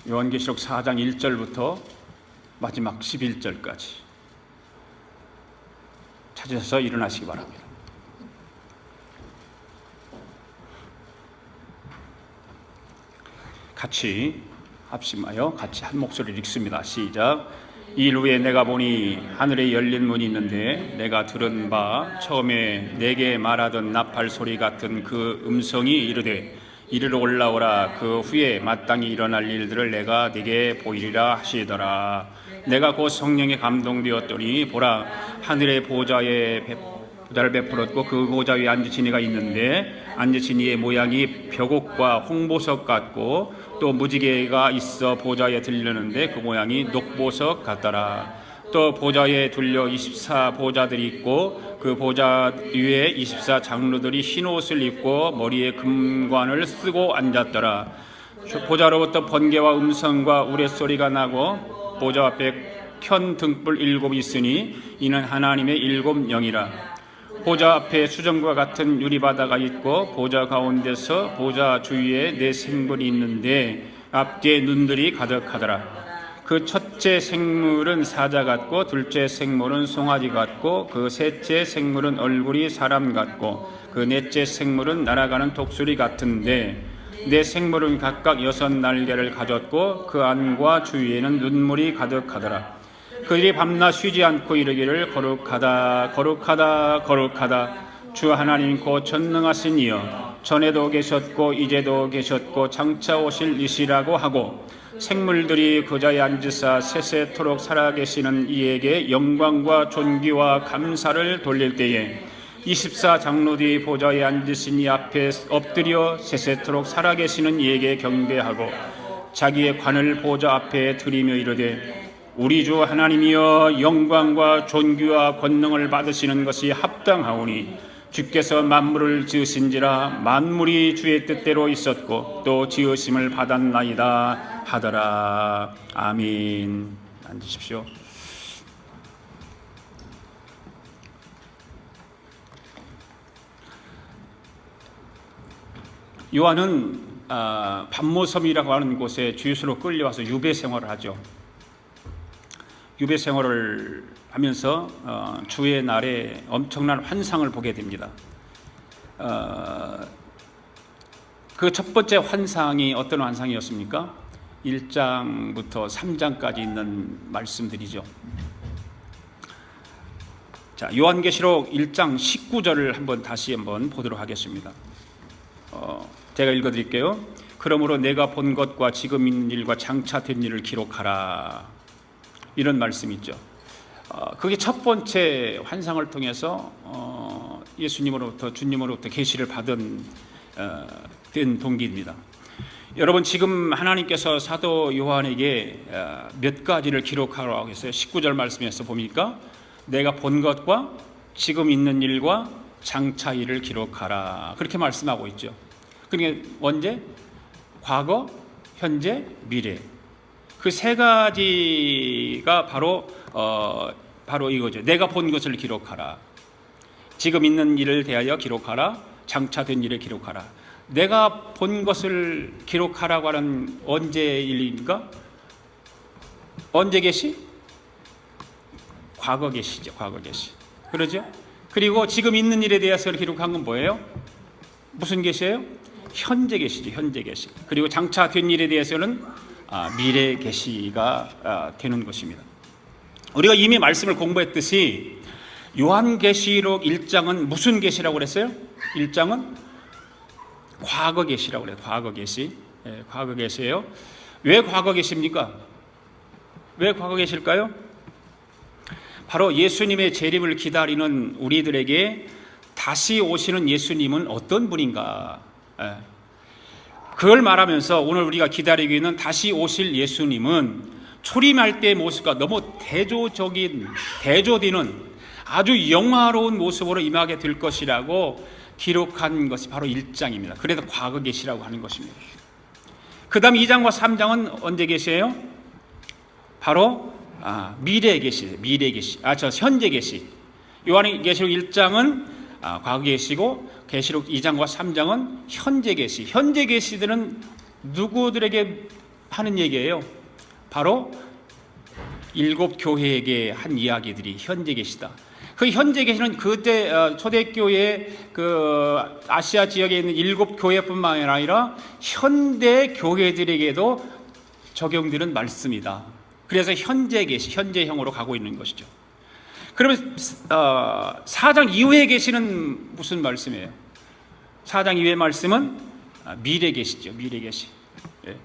요한계시록 4장 1절부터 마지막 11절까지 찾으셔서 일어나시기 바랍니다. 같이 합심하여 같이 한 목소리를 읽습니다. 시작. 이 후에 내가 보니 하늘에 열린 문이 있는데 내가 들은 바 처음에 내게 말하던 나팔 소리 같은 그 음성이 이르되 이리로 올라오라. 그 후에 마땅히 일어날 일들을 내가 네게 보이리라 하시더라. 내가 곧 성령에 감동되었더니 보라, 하늘의 보좌를 베풀었고 그 보좌 위에 앉으신 이가 있는데 앉으신 이의 모양이 벽옥과 홍보석 같고 또 무지개가 있어 보좌에 들리는데 그 모양이 녹보석 같더라. 또 보좌에 둘려 24보좌들이 있고 그 보좌 위에 24장로들이 흰 옷을 입고 머리에 금관을 쓰고 앉았더라. 보좌로부터 번개와 음성과 우레소리가 나고 보좌 앞에 켠 등불 7이 있으니 이는 하나님의 7 영이라. 보좌 앞에 수정과 같은 유리바다가 있고 보좌 가운데서 보좌 주위에 4 생물이 있는데 앞뒤에 눈들이 가득하더라. 그 첫째 생물은 사자 같고 둘째 생물은 송아지 같고 그 셋째 생물은 얼굴이 사람 같고 그 넷째 생물은 날아가는 독수리 같은데 4 생물은 각각 6 날개를 가졌고 그 안과 주위에는 눈물이 가득하더라. 그들이 밤낮 쉬지 않고 이르기를 거룩하다 거룩하다 거룩하다 주 하나님 곧 전능하신 이여 전에도 계셨고 이제도 계셨고 장차 오실 이시라고 하고 생물들이 그 자에 앉으사 세세토록 살아계시는 이에게 영광과 존귀와 감사를 돌릴 때에 24장로들이 보좌에 앉으신 이 앞에 엎드려 세세토록 살아계시는 이에게 경배하고 자기의 관을 보좌 앞에 드리며 이르되 우리 주 하나님이여 영광과 존귀와 권능을 받으시는 것이 합당하오니 주께서 만물을 지으신지라 만물이 주의 뜻대로 있었고 또 지으심을 받았나이다 하더라. 아멘. 앉으십시오. 요한은 반모섬이라고 하는 곳에 주유소로 끌려와서 유배 생활을 하죠. 유배 생활을 하면서 주의 날에 엄청난 환상을 보게 됩니다. 그 첫 번째 환상이 어떤 환상이었습니까? 1장부터 3장까지 있는 말씀들이죠. 자, 요한계시록 1장 19절을 다시 한번 보도록 하겠습니다. 제가 읽어드릴게요. 그러므로 내가 본 것과 지금 있는 일과 장차 된 일을 기록하라. 이런 말씀이 있죠. 그게 첫 번째 환상을 통해서 예수님으로부터 주님으로부터 계시를 받은 된 동기입니다. 여러분 지금 하나님께서 사도 요한에게 몇 가지를 기록하라고 했어요. 19절 말씀에서 보니까 내가 본 것과 지금 있는 일과 장차 일을 기록하라 그렇게 말씀하고 있죠. 그러니까 언제? 과거, 현재, 미래. 그 3가지가 바로 이거죠. 내가 본 것을 기록하라. 지금 있는 일을 대하여 기록하라. 장차 된 일을 기록하라. 내가 본 것을 기록하라고 하는 언제 일입니까? 언제 계시? 과거 계시죠. 과거 계시. 그러죠? 그리고 지금 있는 일에 대해서 기록한 건 뭐예요? 무슨 계시예요? 현재 계시죠. 현재 계시. 그리고 장차 된 일에 대해서는 미래 계시가 되는 것입니다. 우리가 이미 말씀을 공부했듯이 요한계시록 1장은 무슨 계시라고 그랬어요? 1장은 과거 계시라고 그래요. 과거 계시. 과거 계시예요. 왜 과거 계시입니까? 왜 과거 계실까요? 바로 예수님의 재림을 기다리는 우리들에게 다시 오시는 예수님은 어떤 분인가? 그걸 말하면서 오늘 우리가 기다리고 있는 다시 오실 예수님은 초림할 때의 모습과 너무 대조되는 아주 영화로운 모습으로 임하게 될 것이라고 기록한 것이 바로 1장입니다. 그래서 과거 계시라고 하는 것입니다. 그 다음 2장과 3장은 언제 계시예요? 바로 미래 계시, 현재 계시. 요한계시록 1장은 과거 계시고 계시록 2장과 3장은 현재 계시. 현재 계시들은 누구들에게 하는 얘기예요. 바로 7교회에게 한 이야기들이 현재 계시다. 그 현재 계시는 그때 초대교회 그 아시아 지역에 있는 7교회뿐만 아니라 현대 교회들에게도 적용되는 말씀이다. 그래서 현재형으로 가고 있는 것이죠. 그러면 4장 이후에 계시는 무슨 말씀이에요? 4장 이후의 말씀은 미래 계시죠. 미래 계시. 예.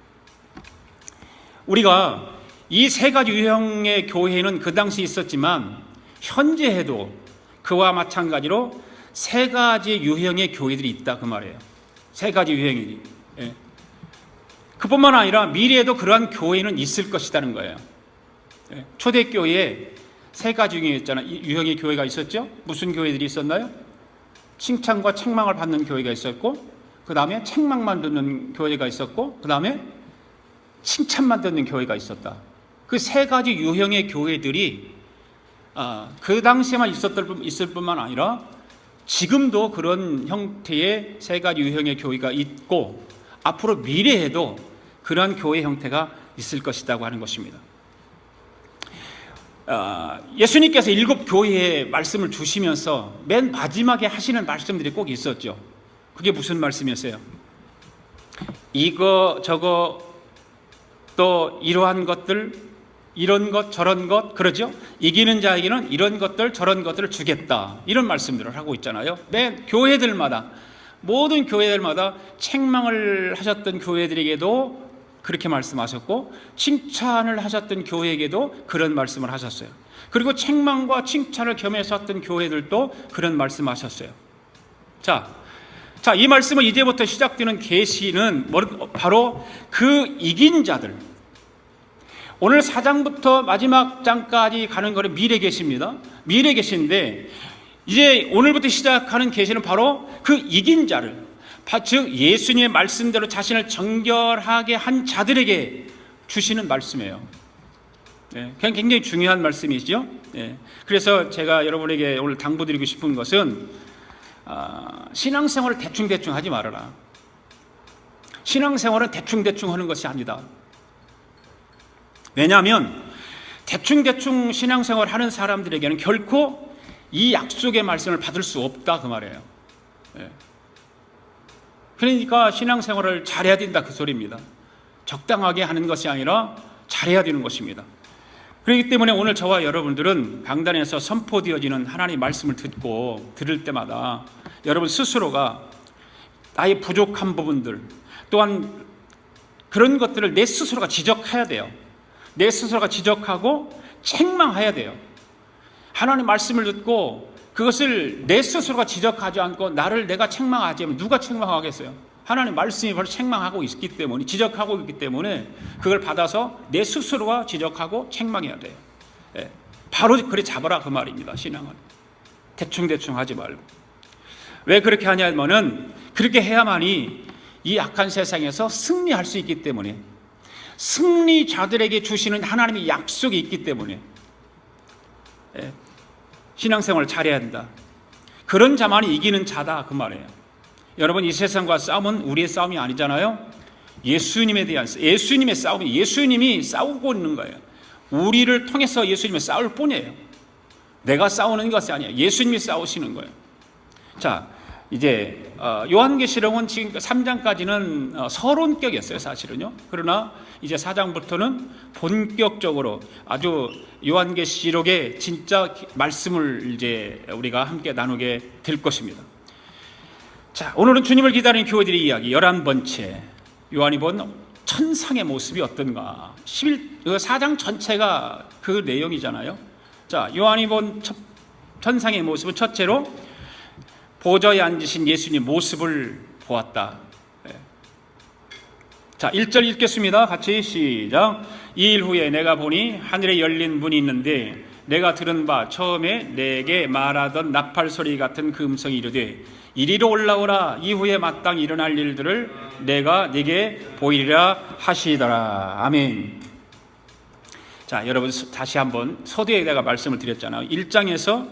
우리가 이 세 가지 유형의 교회는 그 당시 있었지만 현재에도 그와 마찬가지로 세 가지 유형의 교회들이 있다 그 말이에요. 세 가지 유형이. 예. 그뿐만 아니라 미래에도 그러한 교회는 있을 것이라는 거예요. 예. 초대교회에 세 가지 유형의 교회가 있었죠. 무슨 교회들이 있었나요? 칭찬과 책망을 받는 교회가 있었고, 그 다음에 책망만 듣는 교회가 있었고, 그 다음에 칭찬만 듣는 교회가 있었다. 그 세 가지 유형의 교회들이 그 당시에만 있을 뿐만 아니라 지금도 그런 형태의 세 가지 유형의 교회가 있고 앞으로 미래에도 그러한 교회 형태가 있을 것이라고 하는 것입니다. 예수님께서 7교회에 말씀을 주시면서 맨 마지막에 하시는 말씀들이 꼭 있었죠. 그게 무슨 말씀이었어요? 이거 저거 또 이러한 것들 이런 것 저런 것 그러죠? 이기는 자에게는 이런 것들 저런 것들을 주겠다 이런 말씀들을 하고 있잖아요. 맨 교회들마다 모든 교회들마다 책망을 하셨던 교회들에게도 그렇게 말씀하셨고 칭찬을 하셨던 교회에게도 그런 말씀을 하셨어요. 그리고 책망과 칭찬을 겸해서 했던 교회들도 그런 말씀하셨어요. 자, 이 말씀은 이제부터 시작되는 계시는 바로 그 이긴 자들. 오늘 4장부터 마지막 장까지 가는 거는 미래 계시입니다. 미래 계시인데 이제 오늘부터 시작하는 계시는 바로 그 이긴 자를, 즉 예수님의 말씀대로 자신을 정결하게 한 자들에게 주시는 말씀이에요. 네, 굉장히 중요한 말씀이죠. 네, 그래서 제가 여러분에게 오늘 당부드리고 싶은 것은 신앙생활을 대충 하지 말아라. 신앙생활은 대충 하는 것이 아니다. 왜냐하면 대충 신앙생활 하는 사람들에게는 결코 이 약속의 말씀을 받을 수 없다 그 말이에요. 예. 그러니까 신앙생활을 잘해야 된다 그 소리입니다. 적당하게 하는 것이 아니라 잘해야 되는 것입니다. 그렇기 때문에 오늘 저와 여러분들은 강단에서 선포되어지는 하나님의 말씀을 들을 때마다 여러분 스스로가 나의 부족한 부분들 또한 그런 것들을 내 스스로가 지적해야 돼요. 내 스스로가 지적하고 책망해야 돼요. 하나님 말씀을 듣고 그것을 내 스스로가 지적하지 않고 나를 내가 책망하지 않으면 누가 책망하겠어요? 하나님 말씀이 바로 책망하고 있기 때문에 지적하고 있기 때문에 그걸 받아서 내 스스로가 지적하고 책망해야 돼요. 예, 바로 그래 잡아라 그 말입니다. 신앙은 대충 하지 말고. 왜 그렇게 하냐면은 그렇게 해야만이 이 악한 세상에서 승리할 수 있기 때문에 승리자들에게 주시는 하나님의 약속이 있기 때문에 신앙생활을 잘해야 한다. 그런 자만이 이기는 자다 그 말이에요. 여러분 이 세상과 싸움은 우리의 싸움이 아니잖아요. 예수님에 대한 예수님의 싸움이 예수님이 싸우고 있는 거예요. 우리를 통해서 예수님이 싸울 뿐이에요. 내가 싸우는 것이 아니에요. 예수님이 싸우시는 거예요. 자, 이제 요한계시록은 지금 3장까지는 서론격이었어요, 사실은요. 그러나 이제 4장부터는 본격적으로 아주 요한계시록의 진짜 말씀을 이제 우리가 함께 나누게 될 것입니다. 자, 오늘은 주님을 기다리는 교회들의 이야기 11번째 요한이 본 천상의 모습이 어떤가. 4장 전체가 그 내용이잖아요. 자, 요한이 본 천상의 모습은 첫째로 보좌에 앉으신 예수님 모습을 보았다. 자, 1절 읽겠습니다. 같이 시작. 2일 후에 내가 보니 하늘에 열린 문이 있는데 내가 들은 바 처음에 내게 말하던 나팔 소리 같은 그 음성이 이르되 이리로 올라오라. 이후에 마땅히 일어날 일들을 내가 네게 보이리라 하시더라. 아멘. 자, 여러분 다시 한번 서두에 내가 말씀을 드렸잖아요. 1장에서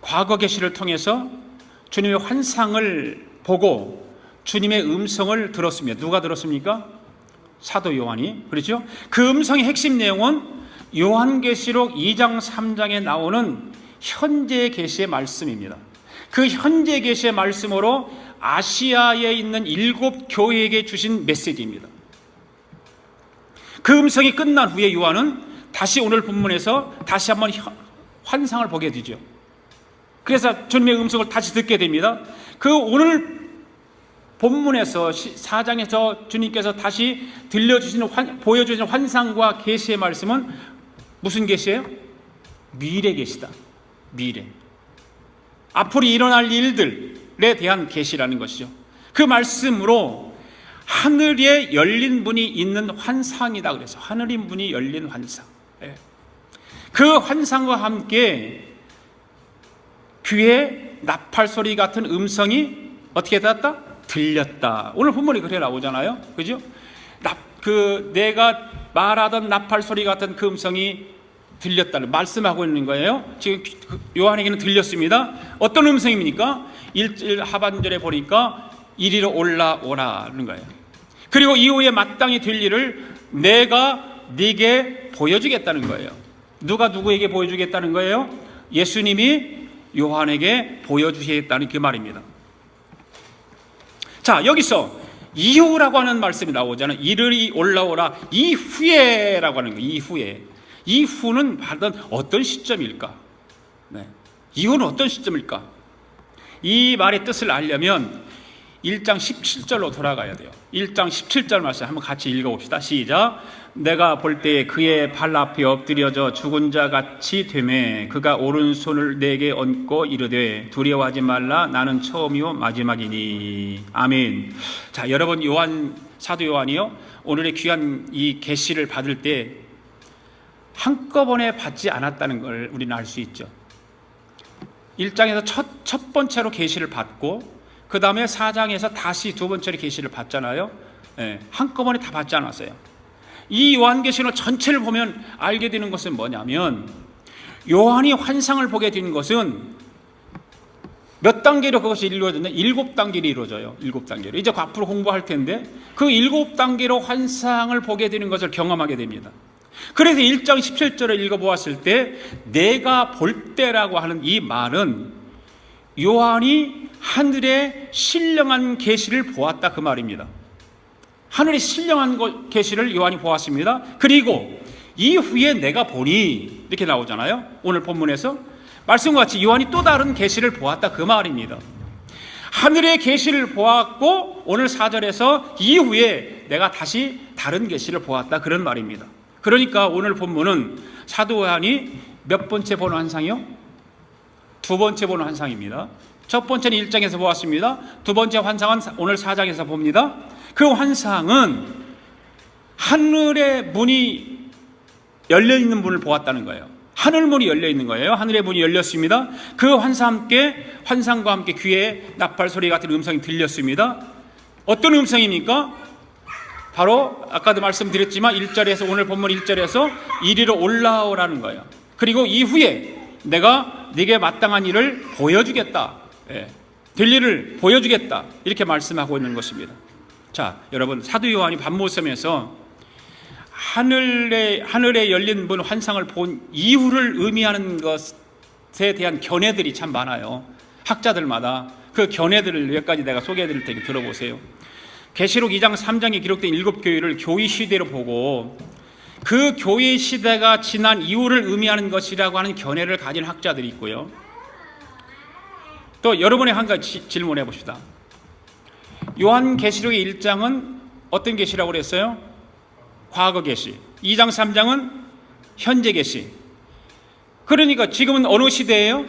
과거 계시를 통해서 주님의 환상을 보고 주님의 음성을 들었습니다. 누가 들었습니까? 사도 요한이. 그렇죠? 그 음성의 핵심 내용은 요한계시록 2장 3장에 나오는 현재 계시의 말씀입니다. 그 현재 계시의 말씀으로 아시아에 있는 7 교회에게 주신 메시지입니다. 그 음성이 끝난 후에 요한은 다시 오늘 본문에서 다시 한번 환상을 보게 되죠. 그래서 주님의 음성을 다시 듣게 됩니다. 그 오늘 본문에서 4장에서 주님께서 다시 보여주시는 환상과 계시의 말씀은 무슨 계시예요? 미래 계시다. 미래. 앞으로 일어날 일들에 대한 계시라는 것이죠. 그 말씀으로 하늘에 열린 문이 있는 환상이다. 그래서 하늘의 문이 열린 환상. 그 환상과 함께 귀에 나팔 소리 같은 음성이 어떻게 됐다? 들렸다. 오늘 본문이 그래 나오잖아요. 그죠? 내가 말하던 나팔 소리 같은 그 음성이 들렸다는 말씀하고 있는 거예요. 지금 요한에게는 들렸습니다. 어떤 음성입니까? 1절 하반절에 보니까 이리로 올라오라는 거예요. 그리고 이후에 마땅히 될 일을 내가 네게 보여주겠다는 거예요. 누가 누구에게 보여주겠다는 거예요? 예수님이 요한에게 보여주시겠다는 그 말입니다. 자, 여기서 이후라고 하는 말씀이 나오잖아요. 이르리 올라오라 이후에라고 하는 거예요. 이후에. 이후는 받은 어떤 시점일까? 네. 이후는 어떤 시점일까? 이 말의 뜻을 알려면 1장 17절로 돌아가야 돼요. 1장 17절 말씀 한번 같이 읽어봅시다. 시작. 내가 볼 때에 그의 발 앞에 엎드려져 죽은 자 같이 되매 그가 오른손을 내게 얹고 이르되 두려워하지 말라 나는 처음이요 마지막이니. 아멘. 자, 여러분, 사도 요한이요 오늘의 귀한 이 계시를 받을 때 한꺼번에 받지 않았다는 걸 우리는 알 수 있죠. 1장에서 첫 번째로 계시를 받고 그 다음에 4장에서 다시 두 번째로 계시를 받잖아요. 한꺼번에 다 받지 않았어요. 이 요한계시록 전체를 보면 알게 되는 것은 뭐냐면 요한이 환상을 보게 된 것은 몇 단계로 그것이 이루어졌냐? 7단계로 이루어져요. 7단계로. 이제 앞으로 공부할 텐데 그 7단계로 환상을 보게 되는 것을 경험하게 됩니다. 그래서 1장 17절을 읽어보았을 때 내가 볼 때라고 하는 이 말은 요한이 하늘의 신령한 계시를 보았다 그 말입니다. 하늘의 신령한 계시를 요한이 보았습니다. 그리고 이후에 내가 보니 이렇게 나오잖아요. 오늘 본문에서 말씀과 같이 요한이 또 다른 계시를 보았다 그 말입니다. 하늘의 계시를 보았고 오늘 4절에서 이후에 내가 다시 다른 계시를 보았다 그런 말입니다. 그러니까 오늘 본문은 사도 요한이 몇 번째 보는 환상이요? 두 번째 보는 환상입니다. 첫 번째는 1장에서 보았습니다. 두 번째 환상은 오늘 4장에서 봅니다. 그 환상은 하늘의 문이 열려있는 문을 보았다는 거예요. 하늘문이 열려있는 거예요. 하늘의 문이 열렸습니다. 그 환상과 함께 귀에 나팔 소리 같은 음성이 들렸습니다. 어떤 음성입니까? 바로 아까도 말씀드렸지만 1절에서 오늘 본문 1절에서 이리로 올라오라는 거예요. 그리고 이후에 내가 네게 마땅한 일을 보여주겠다. 될 일을 보여주겠다. 이렇게 말씀하고 있는 것입니다. 자, 여러분, 사도 요한이 밤모섬에서 하늘에 열린 문 환상을 본 이후를 의미하는 것에 대한 견해들이 참 많아요. 학자들마다 그 견해들을 몇 가지 내가 소개해 드릴 테니 들어보세요. 계시록 2장 3장에 기록된 7교회를 교회 시대로 보고 그 교회 시대가 지난 이후를 의미하는 것이라고 하는 견해를 가진 학자들이 있고요. 또 여러분의 한 가지 질문해 봅시다. 요한계시록의 1장은 어떤 계시라고 그랬어요? 과거 계시. 2장 3장은 현재 계시. 그러니까 지금은 어느 시대예요?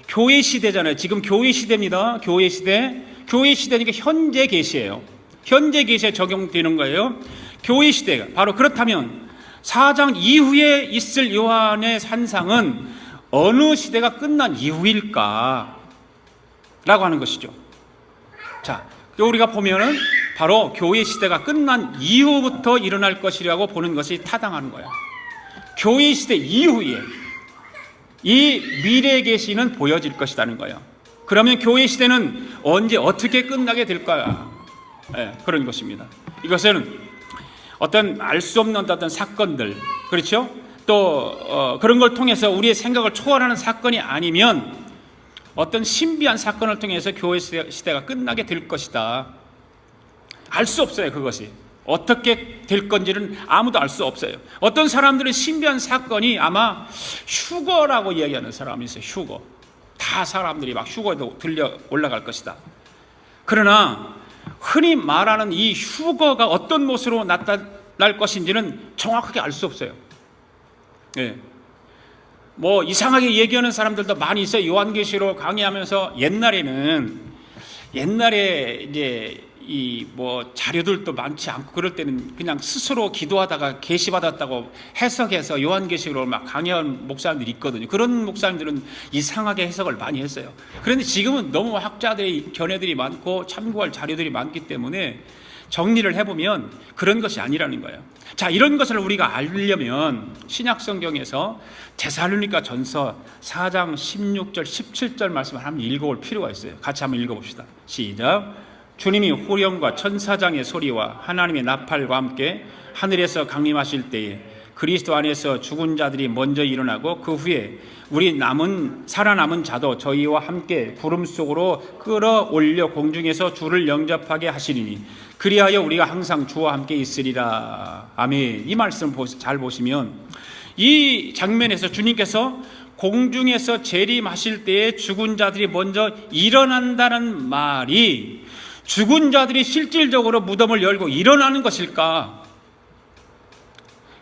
교회 시대잖아요. 지금 교회 시대입니다. 교회 시대. 교회 시대니까 현재 계시예요. 현재 계시에 적용되는 거예요. 교회 시대가 바로 그렇다면 4장 이후에 있을 요한의 환상은 어느 시대가 끝난 이후일까? 라고 하는 것이죠. 자, 우리가 보면은 바로 교회 시대가 끝난 이후부터 일어날 것이라고 보는 것이 타당한 거야. 교회 시대 이후에 이 미래 계시는 보여질 것이라는 거예요. 그러면 교회 시대는 언제 어떻게 끝나게 될까? 그런 것입니다. 이것은 어떤 알 수 없는 어떤 사건들, 그렇죠? 또 그런 걸 통해서 우리의 생각을 초월하는 사건이 아니면 어떤 신비한 사건을 통해서 교회 시대가 끝나게 될 것이다. 알 수 없어요. 그것이 어떻게 될 건지는 아무도 알 수 없어요. 어떤 사람들은 신비한 사건이 아마 휴거라고 이야기하는 사람이 있어요. 휴거. 다 사람들이 막 휴거에도 들려 올라갈 것이다. 그러나 흔히 말하는 이 휴거가 어떤 모습으로 나타날 것인지는 정확하게 알 수 없어요. 예. 뭐 이상하게 얘기하는 사람들도 많이 있어요. 요한계시록 강의하면서 옛날에 이제 이 뭐 자료들도 많지 않고 그럴 때는 그냥 스스로 기도하다가 계시받았다고 해석해서 요한계시록을 막 강의한 목사님들이 있거든요. 그런 목사님들은 이상하게 해석을 많이 했어요. 그런데 지금은 너무 학자들의 견해들이 많고 참고할 자료들이 많기 때문에 정리를 해보면 그런 것이 아니라는 거예요. 자, 이런 것을 우리가 알려면 신약 성경에서 데살로니가 전서 4장 16절 17절 말씀을 한번 읽어볼 필요가 있어요. 같이 한번 읽어봅시다. 시작. 주님이 후령과 천사장의 소리와 하나님의 나팔과 함께 하늘에서 강림하실 때에 그리스도 안에서 죽은 자들이 먼저 일어나고 그 후에 우리 살아남은 자도 저희와 함께 구름 속으로 끌어올려 공중에서 주를 영접하게 하시리니 그리하여 우리가 항상 주와 함께 있으리라. 아멘. 이 말씀 잘 보시면 이 장면에서 주님께서 공중에서 재림하실 때에 죽은 자들이 먼저 일어난다는 말이 죽은 자들이 실질적으로 무덤을 열고 일어나는 것일까?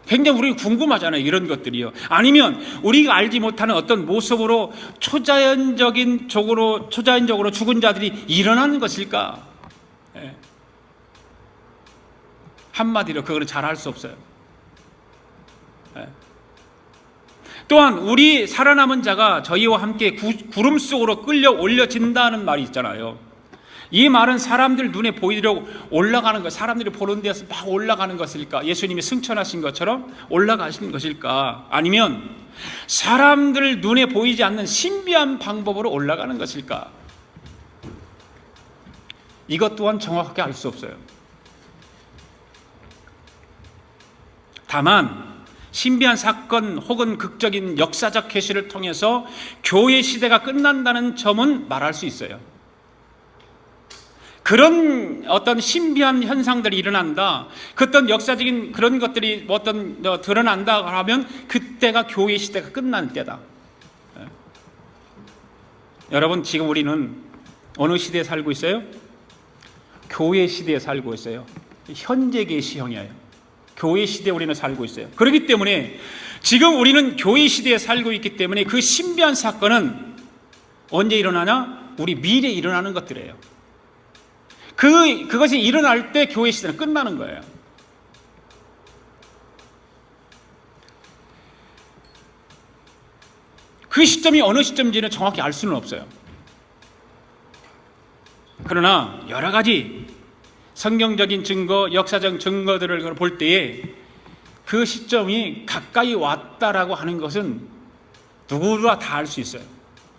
굉장히 우리 궁금하잖아요. 이런 것들이요. 아니면 우리가 알지 못하는 어떤 모습으로 초자연적으로 죽은 자들이 일어나는 것일까? 예. 한마디로 그거는 잘 알 수 없어요. 예. 또한 우리 살아남은 자가 저희와 함께 구름 속으로 끌려 올려진다는 말이 있잖아요. 이 말은 사람들 눈에 보이도록 올라가는 것, 사람들이 보는 데서 막 올라가는 것일까? 예수님이 승천하신 것처럼 올라가시는 것일까? 아니면 사람들 눈에 보이지 않는 신비한 방법으로 올라가는 것일까? 이것 또한 정확하게 알 수 없어요. 다만 신비한 사건 혹은 극적인 역사적 계시를 통해서 교회 시대가 끝난다는 점은 말할 수 있어요. 그런 어떤 신비한 현상들이 일어난다, 어떤 역사적인 그런 것들이 어떤 드러난다 하면 그때가 교회 시대가 끝나는 때다. 여러분, 지금 우리는 어느 시대에 살고 있어요? 교회 시대에 살고 있어요. 현재의 시형이에요. 교회 시대에 우리는 살고 있어요. 그렇기 때문에 지금 우리는 교회 시대에 살고 있기 때문에 그 신비한 사건은 언제 일어나냐? 우리 미래에 일어나는 것들이에요. 그것이 일어날 때 교회 시대는 끝나는 거예요. 그 시점이 어느 시점인지는 정확히 알 수는 없어요. 그러나 여러 가지 성경적인 증거, 역사적 증거들을 볼 때에 그 시점이 가까이 왔다라고 하는 것은 누구나 다 알 수 있어요.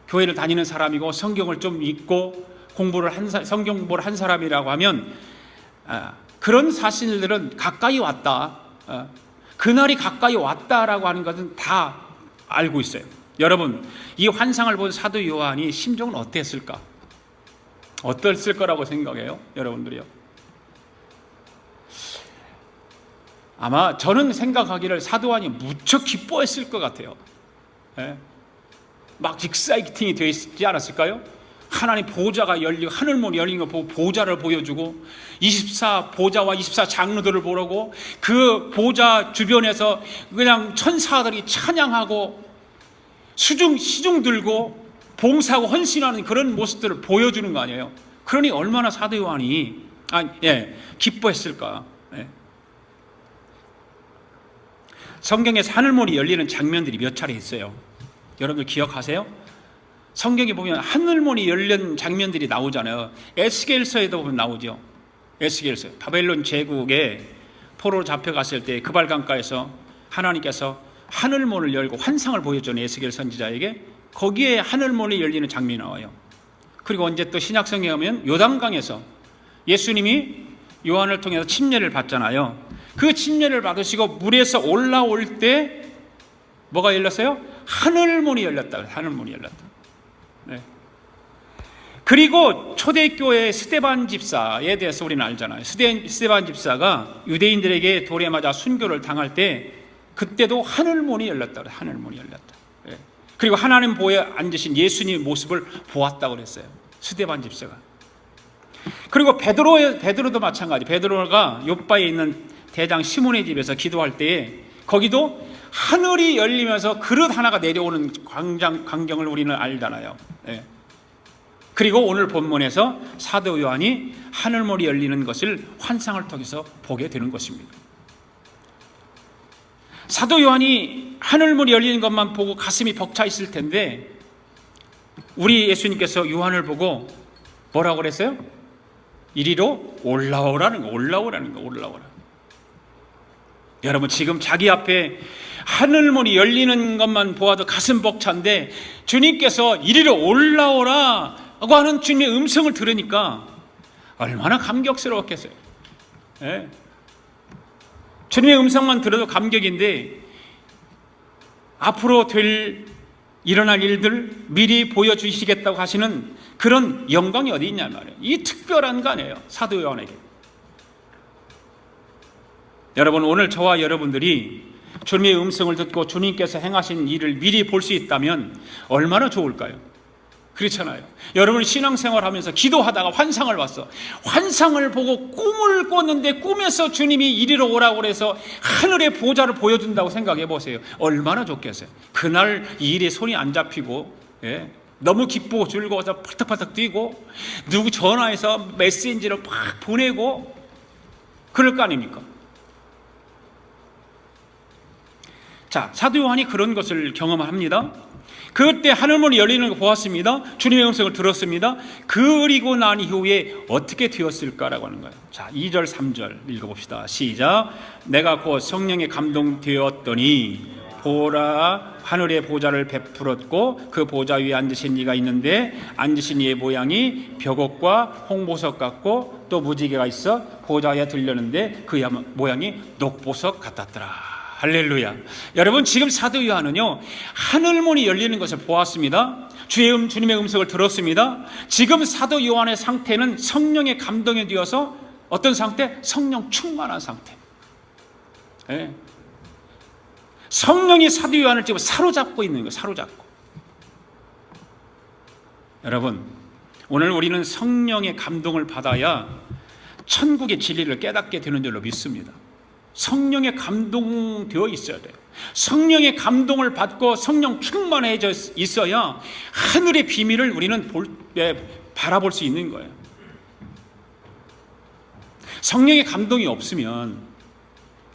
교회를 다니는 사람이고 성경을 좀 읽고 성경 공부를 한 사람이라고 하면 그런 사실들은 가까이 왔다, 그날이 가까이 왔다라고 하는 것은 다 알고 있어요. 여러분, 이 환상을 본 사도 요한이 심정은 어땠을까? 어땠을 거라고 생각해요? 여러분들이요? 아마 저는 생각하기를 사도 요한이 무척 기뻐했을 것 같아요. 막 익사이팅이 되어 있지 않았을까요? 하나님 보좌가 열리고 하늘문이 열린 거 보고 보좌를 보여주고 24 보좌와 24 장로들을 보라고 그 보좌 주변에서 그냥 천사들이 찬양하고 시중 들고 봉사하고 헌신하는 그런 모습들을 보여주는 거 아니에요. 그러니 얼마나 사도 요한이 기뻐했을까. 성경에서 하늘문이 열리는 장면들이 몇 차례 있어요. 여러분들 기억하세요? 성경에 보면 하늘문이 열린 장면들이 나오잖아요. 에스겔서에도 보면 나오죠. 에스겔서, 바벨론 제국에 포로로 잡혀갔을 때 그발강가에서 하나님께서 하늘문을 열고 환상을 보여주는 에스겔 선지자에게 거기에 하늘문이 열리는 장면이 나와요. 그리고 언제 또 신약 성경에 가면 요단강에서 예수님이 요한을 통해서 침례를 받잖아요. 그 침례를 받으시고 물에서 올라올 때 뭐가 열렸어요? 하늘문이 열렸다. 하늘문이 열렸다. 네. 그리고 초대교회 스데반 집사에 대해서 우리는 알잖아요. 스데반 집사가 유대인들에게 돌에 맞아 순교를 당할 때 그때도 하늘문이 열렸다. 하늘문이 열렸다. 네. 그리고 하나님 보에 앉으신 예수님의 모습을 보았다고 그랬어요. 스데반 집사가. 그리고 베드로도 마찬가지. 베드로가 욥바에 있는 대장 시몬의 집에서 기도할 때에 거기도 하늘이 열리면서 그릇 하나가 내려오는 광경을 우리는 알잖아요. 네. 그리고 오늘 본문에서 사도 요한이 하늘문이 열리는 것을 환상을 통해서 보게 되는 것입니다. 사도 요한이 하늘문이 열리는 것만 보고 가슴이 벅차 있을 텐데 우리 예수님께서 요한을 보고 뭐라고 그랬어요? 이리로 올라오라는 거, 올라오라. 여러분 지금 자기 앞에 하늘문이 열리는 것만 보아도 가슴 벅찬데 주님께서 이리로 올라오라 하고 하는 주님의 음성을 들으니까 얼마나 감격스러웠겠어요. 네. 주님의 음성만 들어도 감격인데 앞으로 일어날 일들 미리 보여주시겠다고 하시는 그런 영광이 어디 있냐 말이에요. 이 특별한 거 아니에요. 사도 요한에게. 여러분 오늘 저와 여러분들이 주님의 음성을 듣고 주님께서 행하신 일을 미리 볼 수 있다면 얼마나 좋을까요? 그렇잖아요. 여러분 신앙생활 하면서 기도하다가 환상을 봤어. 환상을 보고 꿈을 꿨는데 꿈에서 주님이 이리로 오라고 그래서 하늘의 보좌를 보여준다고 생각해 보세요. 얼마나 좋겠어요. 그날 이 일에 손이 안 잡히고 너무 기쁘고 즐거워서 팔딱팔딱 뛰고 누구 전화해서 메시지를 막 보내고 그럴 거 아닙니까? 자, 사도 요한이 그런 것을 경험합니다. 그때 하늘문이 열리는 거 보았습니다. 주님의 음성을 들었습니다. 그리고 난 이후에 어떻게 되었을까라고 하는 거예요. 자, 2절 3절 읽어봅시다. 시작. 내가 곧 성령에 감동되었더니 보라 하늘의 보좌를 베풀었고 그 보좌 위에 앉으신 이가 있는데 앉으신 이의 모양이 벽옥과 홍보석 같고 또 무지개가 있어 보좌에 들렸는데 그 모양이 녹보석 같았더라. 할렐루야. 여러분 지금 사도 요한은요 하늘문이 열리는 것을 보았습니다. 주님의 음성을 들었습니다. 지금 사도 요한의 상태는 성령의 감동에 되어서 어떤 상태? 성령 충만한 상태. 네. 성령이 사도 요한을 지금 사로잡고 있는 거예요. 사로잡고. 여러분 오늘 우리는 성령의 감동을 받아야 천국의 진리를 깨닫게 되는 줄로 믿습니다. 성령의 감동되어 있어야 돼요. 성령의 감동을 받고 성령 충만해져 있어야 하늘의 비밀을 우리는 바라볼 수 있는 거예요. 성령의 감동이 없으면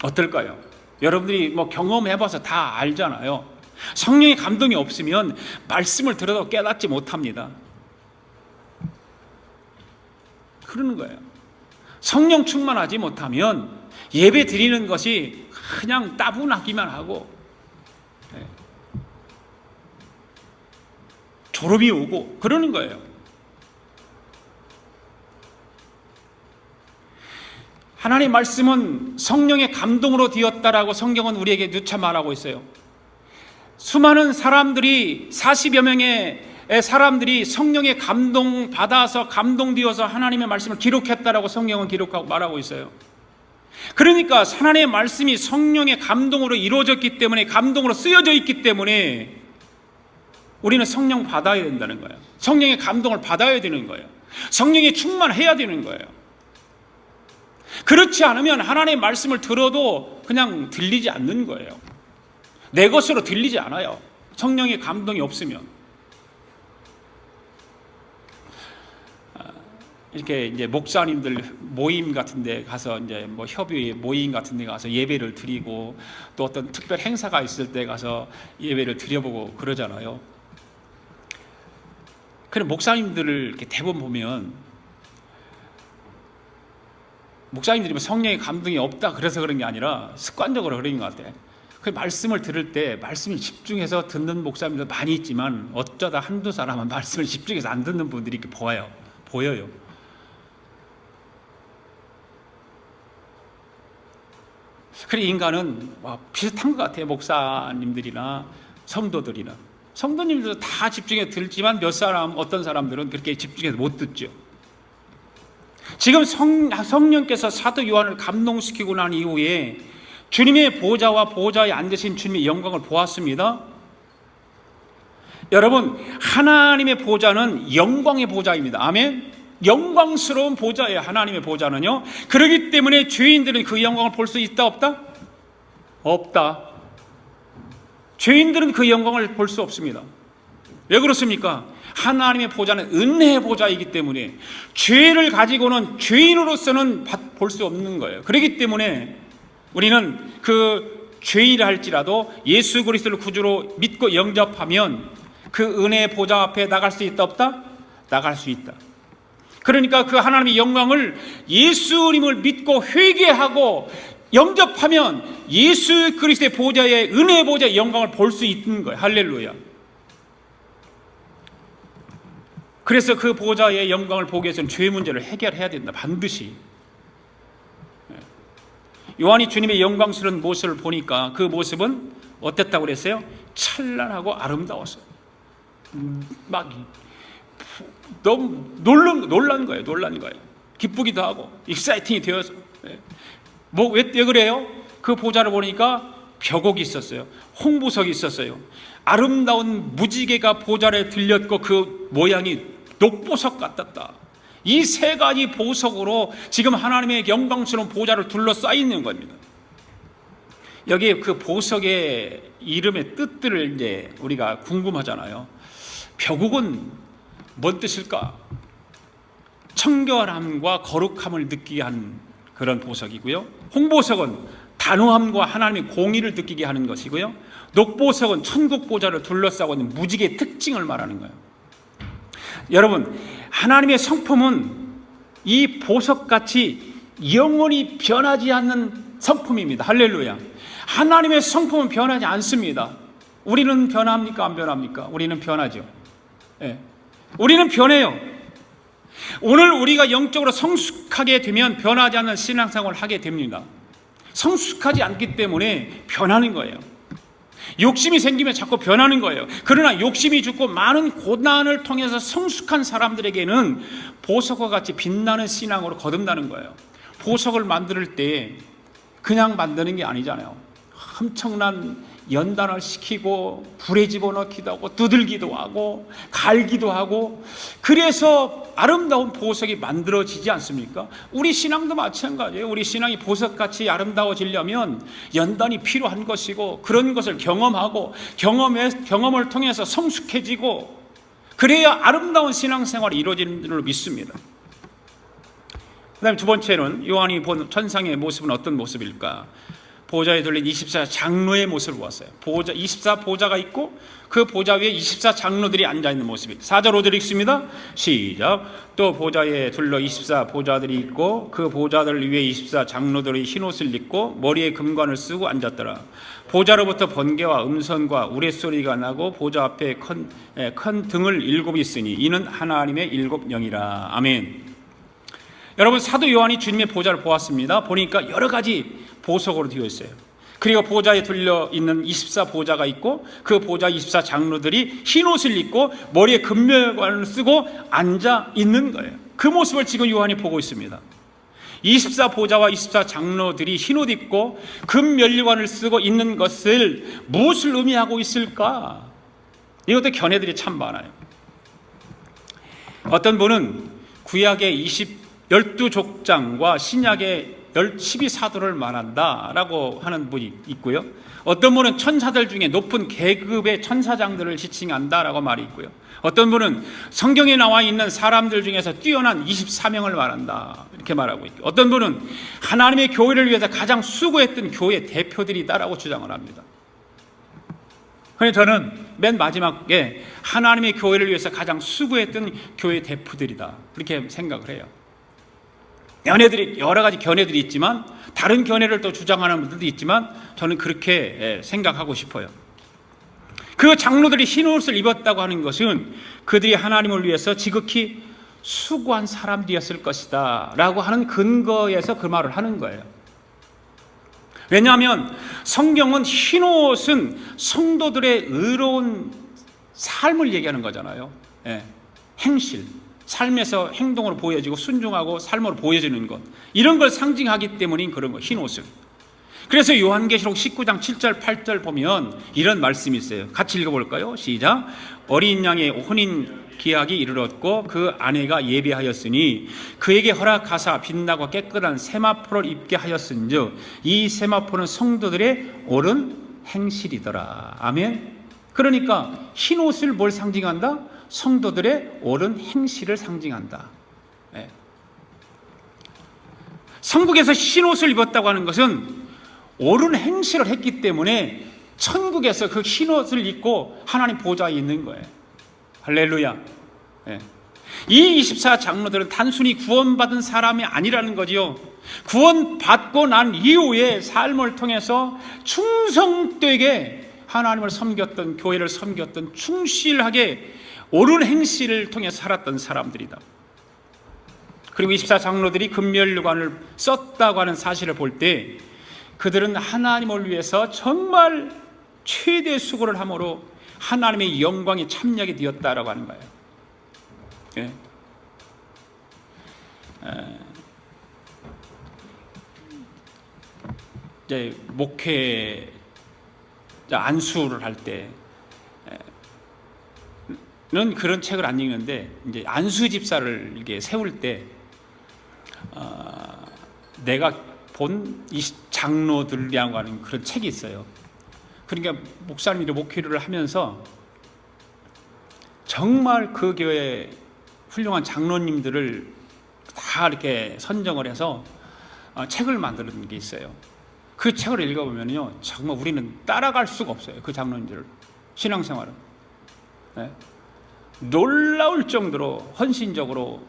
어떨까요? 여러분들이 뭐 경험해봐서 다 알잖아요. 성령의 감동이 없으면 말씀을 들어도 깨닫지 못합니다. 그러는 거예요. 성령 충만하지 못하면 예배 드리는 것이 그냥 따분하기만 하고 졸음이 오고 그러는 거예요. 하나님의 말씀은 성령의 감동으로 되었다라고 성경은 우리에게 누차 말하고 있어요. 수많은 사람들이 40여 명의 사람들이 성령의 감동 받아서 감동되어서 하나님의 말씀을 기록했다라고 성경은 기록하고 말하고 있어요. 그러니까 하나님의 말씀이 성령의 감동으로 이루어졌기 때문에 감동으로 쓰여져 있기 때문에 우리는 성령 받아야 된다는 거예요. 성령의 감동을 받아야 되는 거예요. 성령이 충만해야 되는 거예요. 그렇지 않으면 하나님의 말씀을 들어도 그냥 들리지 않는 거예요. 내 것으로 들리지 않아요. 성령의 감동이 없으면. 이렇게 이제 목사님들 모임 같은 데 가서 이제 뭐 협의 모임 같은 데 가서 예배를 드리고 또 어떤 특별 행사가 있을 때 가서 예배를 드려보고 그러잖아요. 그럼 목사님들을 이렇게 대부분 보면 목사님들이 성령의 감동이 없다 그래서 그런 게 아니라 습관적으로 그런 것 같아요. 그 말씀을 들을 때 말씀을 집중해서 듣는 목사님도 많이 있지만 어쩌다 한두 사람은 말씀을 집중해서 안 듣는 분들이 이렇게 보여요. 그래 인간은 비슷한 것 같아요. 목사님들이나 성도들이나. 성도님들도 다 집중해 들지만 어떤 사람들은 그렇게 집중해서 못 듣죠. 지금 성령께서 사도 요한을 감동시키고 난 이후에 주님의 보좌와 보좌에 앉으신 주님의 영광을 보았습니다. 여러분, 하나님의 보좌는 영광의 보좌입니다. 아멘. 영광스러운 보좌예요. 하나님의 보좌는요. 그렇기 때문에 죄인들은 그 영광을 볼 수 있다 없다? 없다. 죄인들은 그 영광을 볼 수 없습니다. 왜 그렇습니까? 하나님의 보좌는 은혜의 보좌이기 때문에 죄를 가지고는 죄인으로서는 볼 수 없는 거예요. 그렇기 때문에 우리는 그 죄인이라 할지라도 예수 그리스도를 구주로 믿고 영접하면 그 은혜의 보좌 앞에 나갈 수 있다 없다? 나갈 수 있다. 그러니까 그 하나님의 영광을 예수님을 믿고 회개하고 영접하면 예수 그리스도의 보좌의 은혜의 보좌의 영광을 볼 수 있는 거예요. 할렐루야. 그래서 그 보좌의 영광을 보기 위해서는 죄 문제를 해결해야 된다. 반드시. 요한이 주님의 영광스러운 모습을 보니까 그 모습은 어땠다고 그랬어요? 찬란하고 아름다웠어요. 막 너무 놀란 거예요. 기쁘기도 하고 익사이팅이 되어서. 왜 그래요? 그 보좌를 보니까 벽옥이 있었어요. 홍보석이 있었어요. 아름다운 무지개가 보좌에 들렸고 그 모양이 녹보석 같았다. 이 세 가지 보석으로 지금 하나님의 영광스러운 보좌를 둘러싸여 있는 겁니다. 여기 그 보석의 이름의 뜻들을 이제 우리가 궁금하잖아요. 벽옥은 뭔 뜻일까? 청결함과 거룩함을 느끼게 하는 그런 보석이고요. 홍보석은 단호함과 하나님의 공의를 느끼게 하는 것이고요. 녹보석은 천국 보좌를 둘러싸고 있는 무지개의 특징을 말하는 거예요. 여러분, 하나님의 성품은 이 보석같이 영원히 변하지 않는 성품입니다. 할렐루야. 하나님의 성품은 변하지 않습니다. 우리는 변합니까? 안 변합니까? 우리는 변하죠. 네. 우리는 변해요. 오늘 우리가 영적으로 성숙하게 되면 변하지 않는 신앙생활을 하게 됩니다. 성숙하지 않기 때문에 변하는 거예요. 욕심이 생기면 자꾸 변하는 거예요. 그러나 욕심이 죽고 많은 고난을 통해서 성숙한 사람들에게는 보석과 같이 빛나는 신앙으로 거듭나는 거예요. 보석을 만들 때 그냥 만드는 게 아니잖아요. 엄청난 연단을 시키고 불에 집어넣기도 하고 두들기도 하고 갈기도 하고 그래서 아름다운 보석이 만들어지지 않습니까? 우리 신앙도 마찬가지예요. 우리 신앙이 보석같이 아름다워지려면 연단이 필요한 것이고 그런 것을 경험하고 경험을 통해서 성숙해지고 그래야 아름다운 신앙생활이 이루어지는 줄로 믿습니다. 그 다음에 두 번째는 요한이 본 천상의 모습은 어떤 모습일까? 보좌에 들린 24장로의 모습을 보았어요. 24보좌가 있고 그 보좌 위에 24장로들이 앉아있는 모습입니다. 4절 5절 읽습니다. 시작. 또 보좌에 둘러 24보좌들이 있고 그 보좌들 위에 24장로들이 흰옷을 입고 머리에 금관을 쓰고 앉았더라. 보좌로부터 번개와 음성과 우레소리가 나고 보좌 앞에 큰 등을 7이 있으니 이는 하나님의 7 영이라. 아멘. 여러분, 사도 요한이 주님의 보좌를 보았습니다. 보니까 여러 가지 보석으로 되어 있어요. 그리고 보좌에 둘려 있는 24보좌가 있고 그 보좌 24장로들이 흰옷을 입고 머리에 금면관을 쓰고 앉아 있는 거예요. 그 모습을 지금 요한이 보고 있습니다. 24보좌와 24장로들이 흰옷 입고 금면류관을 쓰고 있는 것을 무엇을 의미하고 있을까? 이것도 견해들이 참 많아요. 어떤 분은 구약의 12족장과 신약의 12사도를 말한다라고 하는 분이 있고요. 어떤 분은 천사들 중에 높은 계급의 천사장들을 지칭한다라고 말이 있고요. 어떤 분은 성경에 나와 있는 사람들 중에서 뛰어난 24명을 말한다 이렇게 말하고 있고, 어떤 분은 하나님의 교회를 위해서 가장 수고했던 교회 대표들이다라고 주장을 합니다. 그래서 저는 맨 마지막에 하나님의 교회를 위해서 가장 수고했던 교회 대표들이다 이렇게 생각을 해요. 여러 가지 견해들이 있지만 다른 견해를 또 주장하는 분들도 있지만 저는 그렇게 생각하고 싶어요. 그 장로들이 흰옷을 입었다고 하는 것은 그들이 하나님을 위해서 지극히 수고한 사람들이었을 것이다 라고 하는 근거에서 그 말을 하는 거예요. 왜냐하면 성경은 흰옷은 성도들의 의로운 삶을 얘기하는 거잖아요. 예. 행실, 삶에서 행동으로 보여지고 순종하고 삶으로 보여지는 것, 이런 걸 상징하기 때문인 그런 거, 흰옷을. 그래서 요한계시록 19장 7절 8절 보면 이런 말씀이 있어요. 같이 읽어볼까요? 시작. 어린 양의 혼인 기약이 이르렀고 그 아내가 예배하였으니 그에게 허락하사 빛나고 깨끗한 세마포를 입게 하였은즉 이 세마포는 성도들의 옳은 행실이더라. 아멘. 그러니까 흰옷을 뭘 상징한다? 성도들의 옳은 행실을 상징한다. 네. 천국에서 흰옷을 입었다고 하는 것은 옳은 행실을 했기 때문에 천국에서 그 흰옷을 입고 하나님 보좌에 있는 거예요. 할렐루야. 네. 이 24장로들은 단순히 구원받은 사람이 아니라는 거지요. 구원받고 난 이후의 삶을 통해서 충성되게 하나님을 섬겼던, 교회를 섬겼던, 충실하게 옳은 행실을 통해 살았던 사람들이다. 그리고 24장로들이 금면류관을 썼다고 하는 사실을 볼 때 그들은 하나님을 위해서 정말 최대 수고를 함으로 하나님의 영광이 참여하게 되었다라고 하는 거예요. 예. 이제 목회 안수를 할 때는 그런 책을 안 읽는데 이제 안수 집사를 이렇게 세울 때 내가 본 이 장로들이라고 하는 그런 책이 있어요. 그러니까 목사님이 목회를 하면서 정말 그 교회 훌륭한 장로님들을 다 이렇게 선정을 해서 책을 만드는 게 있어요. 그 책을 읽어보면요, 정말 우리는 따라갈 수가 없어요. 그 장로님들을 신앙생활은. 네? 놀라울 정도로 헌신적으로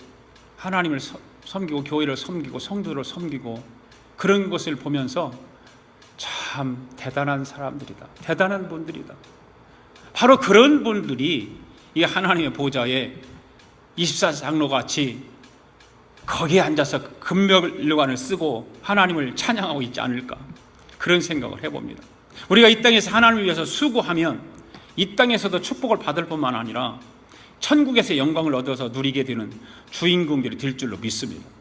하나님을 섬기고 교회를 섬기고 성도를 섬기고 그런 것을 보면서 참 대단한 사람들이다. 대단한 분들이다. 바로 그런 분들이 이 하나님의 보좌에 24장로 같이 거기에 앉아서 금면류관을 쓰고 하나님을 찬양하고 있지 않을까, 그런 생각을 해봅니다. 우리가 이 땅에서 하나님을 위해서 수고하면 이 땅에서도 축복을 받을 뿐만 아니라 천국에서 영광을 얻어서 누리게 되는 주인공들이 될 줄로 믿습니다.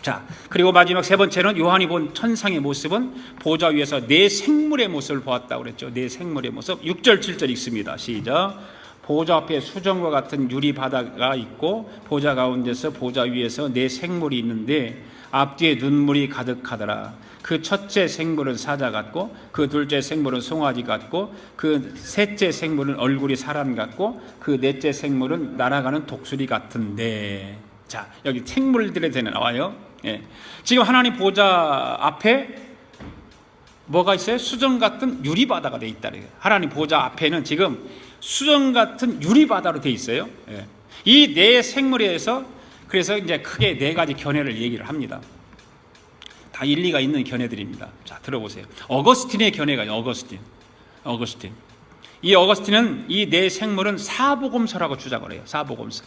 자, 그리고 마지막 세 번째는 요한이 본 천상의 모습은 보좌 위에서 네 생물의 모습을 보았다고 그랬죠. 네 생물의 모습. 6절 7절 읽습니다. 시작. 보좌 앞에 수정과 같은 유리 바다가 있고 보좌 가운데서 보좌 위에서 네 생물이 있는데 앞뒤에 눈물이 가득하더라. 그 첫째 생물은 사자 같고 그 둘째 생물은 송아지 같고 그 셋째 생물은 얼굴이 사람 같고 그 넷째 생물은 날아가는 독수리 같은데. 자, 여기 생물들에 대해 나와요. 예. 지금 하나님 보좌 앞에 뭐가 있어요? 수정 같은 유리 바다가 돼 있다. 하나님 보좌 앞에는 지금 수정 같은 유리 바다로 돼 있어요. 예. 이 네 생물에 의해서 그래서 이제 크게 네 가지 견해를 얘기를 합니다. 다 일리가 있는 견해들입니다. 자, 들어보세요. 어거스틴의 견해가 어거스틴. 이 어거스틴은 이 네 생물은 사복음서라고 주장을 해요. 사복음서.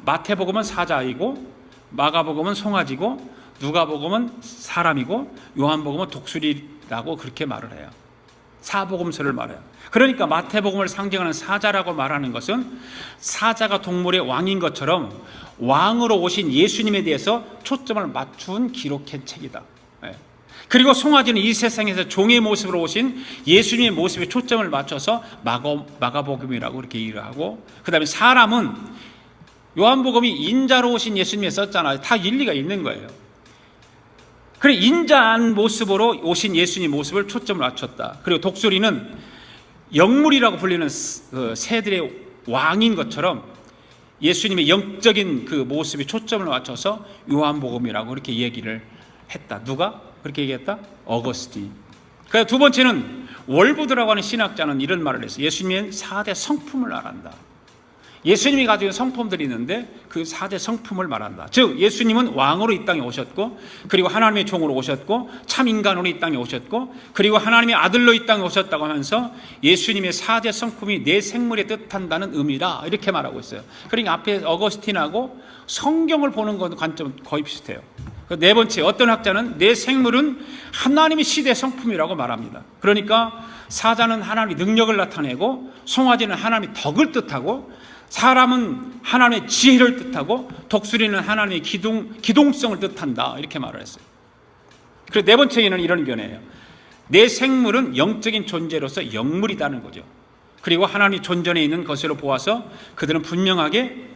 마태복음은 사자이고 마가복음은 송아지고 누가복음은 사람이고 요한복음은 독수리라고 그렇게 말을 해요. 사복음서를 말해요. 그러니까 마태복음을 상징하는 사자라고 말하는 것은 사자가 동물의 왕인 것처럼 왕으로 오신 예수님에 대해서 초점을 맞춘 기록한 책이다. 그리고 송아지는 이 세상에서 종의 모습으로 오신 예수님의 모습에 초점을 맞춰서 마가복음이라고 그렇게 얘기를 하고, 그 다음에 사람은 요한복음이 인자로 오신 예수님이 썼잖아요. 다 일리가 있는 거예요. 그래, 인자한 모습으로 오신 예수님 모습을 초점을 맞췄다. 그리고 독수리는 영물이라고 불리는 새들의 왕인 것처럼 예수님의 영적인 그 모습에 초점을 맞춰서 요한복음이라고 그렇게 얘기를 했다. 누가 그렇게 얘기했다? 어거스틴. 그래서 두 번째는 월부드라고 하는 신학자는 이런 말을 했어요. 예수님은 4대 성품을 말한다. 예수님이 가지고 있는 성품들이 있는데 그 4대 성품을 말한다. 즉 예수님은 왕으로 이 땅에 오셨고, 그리고 하나님의 종으로 오셨고, 참 인간으로 이 땅에 오셨고, 그리고 하나님의 아들로 이 땅에 오셨다고 하면서 예수님의 4대 성품이 네 생물에 뜻한다는 의미다, 이렇게 말하고 있어요. 그러니까 앞에 어거스틴하고 성경을 보는 건 관점은 거의 비슷해요. 네 번째, 어떤 학자는 내 생물은 하나님의 시대 성품이라고 말합니다. 그러니까 사자는 하나님의 능력을 나타내고, 송아지는 하나님의 덕을 뜻하고, 사람은 하나님의 지혜를 뜻하고, 독수리는 하나님의 기동성을 뜻한다, 이렇게 말을 했어요. 그리고 네 번째에는 이런 견해예요. 내 생물은 영적인 존재로서 영물이라는 거죠. 그리고 하나님이 존전에 있는 것으로 보아서 그들은 분명하게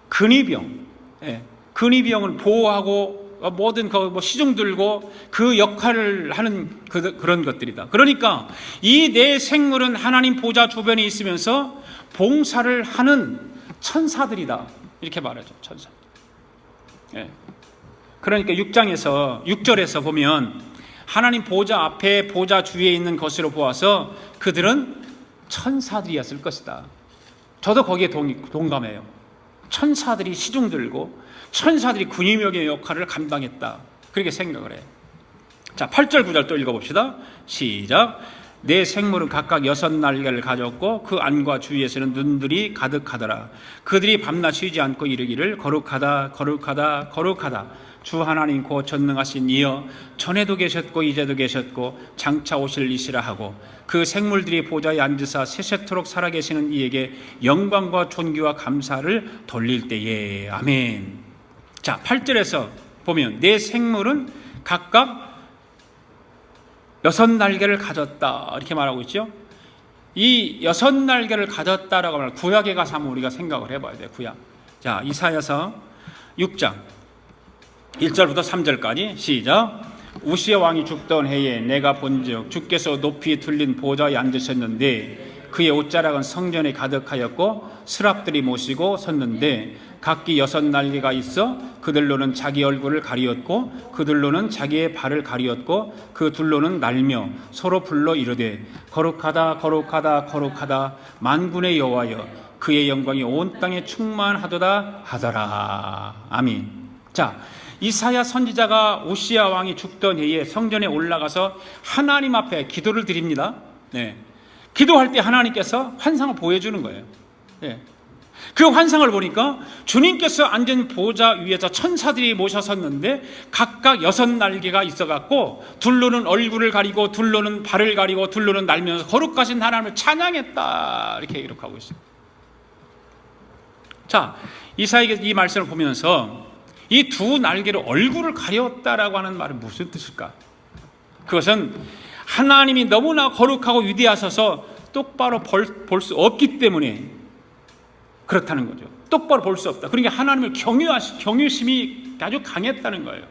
근위병, 근위병을 보호하고 모든 시중 들고 그 역할을 하는 그런 것들이다. 그러니까 이 내 생물은 하나님 보좌 주변에 있으면서 봉사를 하는 천사들이다, 이렇게 말하죠. 천사. 그러니까 6절에서 보면 하나님 보좌 앞에 보좌 주위에 있는 것으로 보아서 그들은 천사들이었을 것이다. 저도 거기에 동감해요. 천사들이 시중 들고 천사들이 군임역의 역할을 감당했다, 그렇게 생각을 해요. 자, 8절 9절 또 읽어봅시다. 시작. 내 생물은 각각 6날개를 가졌고 그 안과 주위에서는 눈들이 가득하더라. 그들이 밤낮 쉬지 않고 이르기를 거룩하다 거룩하다 거룩하다 주 하나님 곧 전능하신 이여, 전에도 계셨고 이제도 계셨고 장차 오실 이시라 하고, 그 생물들이 보좌에 앉으사 세세토록 살아계시는 이에게 영광과 존귀와 감사를 돌릴 때에. 아멘. 자, 8절에서 보면 내 생물은 각각 6날개를 가졌다, 이렇게 말하고 있죠. 이 6날개를 가졌다라고 하면 구약에 가서 한번 우리가 생각을 해봐야 돼요. 구약. 자, 이사야서 6장 1절부터 3절까지 시작. 우시야 왕이 죽던 해에 내가 본즉 주께서 높이 둘린 보좌에 앉으셨는데 그의 옷자락은 성전에 가득하였고 스랍들이 모시고 섰는데 각기 6날개가 있어 그들로는 자기 얼굴을 가리었고 그들로는 자기의 발을 가리었고 그 둘로는 날며 서로 불러 이르되 거룩하다 거룩하다 거룩하다 만군의 여호와여, 그의 영광이 온 땅에 충만하도다 하더라. 아멘. 자, 이사야 선지자가 우시야 왕이 죽던 해에 성전에 올라가서 하나님 앞에 기도를 드립니다. 기도할 때 하나님께서 환상을 보여주는 거예요. 그 환상을 보니까 주님께서 앉은 보좌 위에서 천사들이 모셔섰는데 각각 6날개가 있어갖고 둘로는 얼굴을 가리고 둘로는 발을 가리고 둘로는 날면서 거룩하신 하나님을 찬양했다, 이렇게 기록하고 있어요. 자, 이사야가 이 말씀을 보면서 이 두 날개로 얼굴을 가렸다라고 하는 말은 무슨 뜻일까? 그것은 하나님이 너무나 거룩하고 위대하셔서 똑바로 볼 수 없기 때문에 그렇다는 거죠. 똑바로 볼 수 없다. 그러니까 하나님을 경외심이 아주 강했다는 거예요.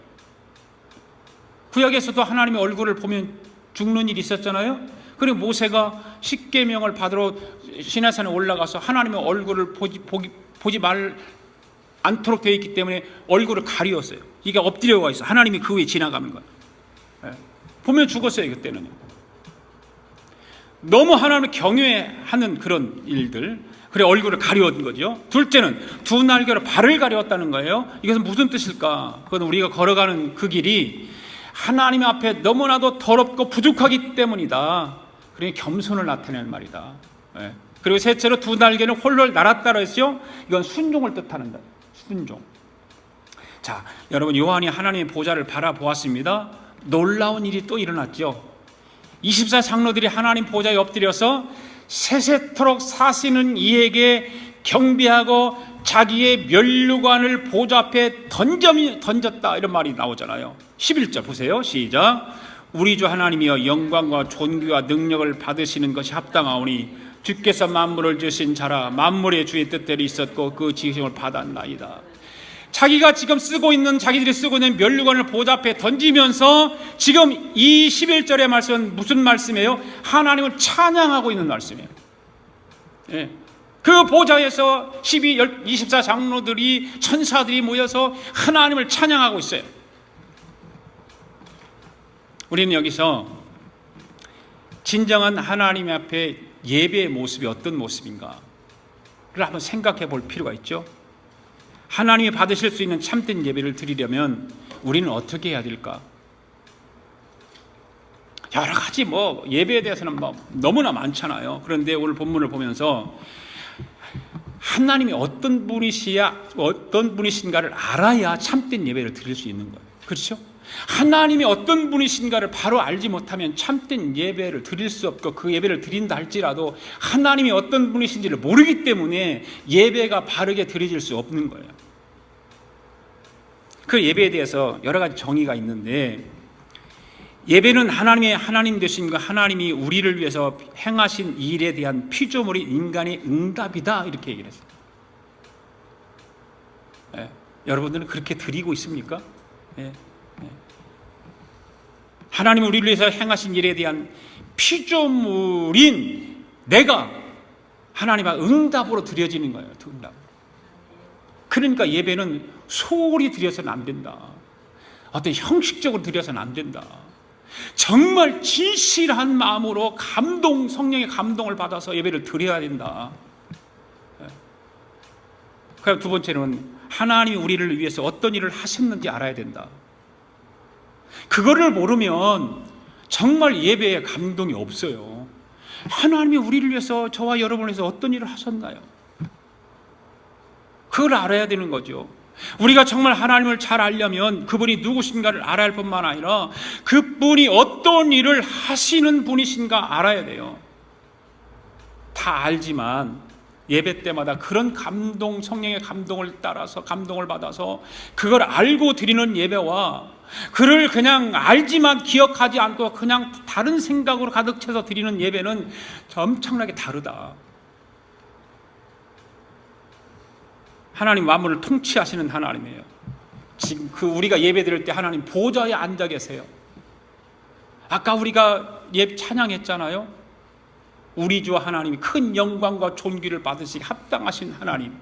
구약에서도 하나님의 얼굴을 보면 죽는 일이 있었잖아요. 그리고 모세가 십계명을 받으러 시내산에 올라가서 하나님의 얼굴을 보지 않도록 되어 있기 때문에 얼굴을 가리웠어요. 이게 엎드려가 있어. 하나님이 그 위에 지나가는 거예요. 보면 죽었어요. 그때는요. 너무 하나님을 경외하는 그런 일들. 그래 얼굴을 가리웠던 거죠. 둘째는 두 날개로 발을 가리웠다는 거예요. 이것은 무슨 뜻일까? 그건 우리가 걸어가는 그 길이 하나님 앞에 너무나도 더럽고 부족하기 때문이다. 그러니 겸손을 나타내는 말이다. 그리고 셋째로 두 날개는 홀로 날았다고 했죠. 이건 순종을 뜻하는 거예요. 순종. 자, 여러분, 요한이 하나님의 보좌를 바라보았습니다. 놀라운 일이 또 일어났죠. 24장로들이 하나님 보좌에 엎드려서 세세토록 사시는 이에게 경배하고 자기의 면류관을 보좌 앞에 던졌다, 이런 말이 나오잖아요. 11절 보세요. 시작. 우리 주 하나님이여, 영광과 존귀와 능력을 받으시는 것이 합당하오니 주께서 만물을 지으신 자라. 만물의 주의 뜻대로 있었고 그 지으심을 받았나이다. 자기가 지금 자기들이 쓰고 있는 면류관을 보좌 앞에 던지면서 지금 이 11절의 말씀은 무슨 말씀이에요? 하나님을 찬양하고 있는 말씀이에요. 그 보좌에서 24장로들이 천사들이 모여서 하나님을 찬양하고 있어요. 우리는 여기서 진정한 하나님 앞에 예배의 모습이 어떤 모습인가를 한번 생각해 볼 필요가 있죠. 하나님이 받으실 수 있는 참된 예배를 드리려면 우리는 어떻게 해야 될까? 여러 가지 예배에 대해서는 너무나 많잖아요. 그런데 오늘 본문을 보면서 하나님이 어떤 분이신가를 알아야 참된 예배를 드릴 수 있는 거예요. 그렇죠? 하나님이 어떤 분이신가를 바로 알지 못하면 참된 예배를 드릴 수 없고, 그 예배를 드린다 할지라도 하나님이 어떤 분이신지를 모르기 때문에 예배가 바르게 드려질 수 없는 거예요. 그 예배에 대해서 여러 가지 정의가 있는데, 예배는 하나님의 하나님 되신 그 하나님이 우리를 위해서 행하신 일에 대한 피조물인 인간의 응답이다, 이렇게 얘기를 했어요. 여러분들은 그렇게 드리고 있습니까? 하나님이 우리를 위해서 행하신 일에 대한 피조물인 내가 하나님 앞에 응답으로 드려지는 거예요. 응답. 그러니까 예배는 소홀히 드려서는 안 된다. 어떤 형식적으로 드려서는 안 된다. 정말 진실한 마음으로 성령의 감동을 받아서 예배를 드려야 된다. 그리고 두 번째는 하나님이 우리를 위해서 어떤 일을 하셨는지 알아야 된다. 그거를 모르면 정말 예배에 감동이 없어요. 하나님이 우리를 위해서, 저와 여러분을 위해서 어떤 일을 하셨나요? 그걸 알아야 되는 거죠. 우리가 정말 하나님을 잘 알려면 그분이 누구신가를 알아야 할 뿐만 아니라 그분이 어떤 일을 하시는 분이신가 알아야 돼요. 다 알지만 예배 때마다 그런 감동, 성령의 감동을 따라서 감동을 받아서 그걸 알고 드리는 예배와 그를 그냥 알지만 기억하지 않고 그냥 다른 생각으로 가득 채서 드리는 예배는 엄청나게 다르다. 하나님 만물을 통치하시는 하나님이에요. 지금 우리가 예배 드릴 때 하나님 보좌에 앉아 계세요. 아까 우리가 찬양했잖아요. 우리 주 하나님이 큰 영광과 존귀를 받으시기 합당하신 하나님.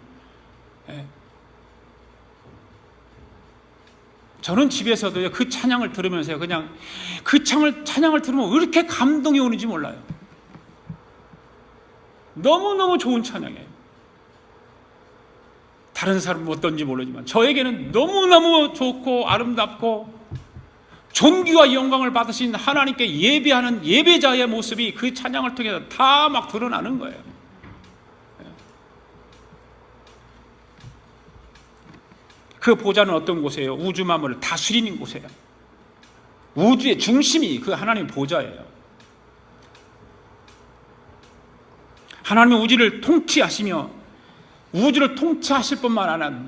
저는 집에서도요, 그 찬양을 들으면서요, 그냥 그 찬양을 들으면 왜 이렇게 감동이 오는지 몰라요. 너무너무 좋은 찬양이에요. 다른 사람은 어떤지 모르지만 저에게는 너무너무 좋고 아름답고 존귀와 영광을 받으신 하나님께 예배하는 예배자의 모습이 그 찬양을 통해서 다 막 드러나는 거예요. 그 보좌는 어떤 곳이에요? 우주 만물을 다스리는 곳이에요. 우주의 중심이 그 하나님의 보좌예요. 하나님은 우주를 통치하시며 우주를 통치하실 뿐만 아니라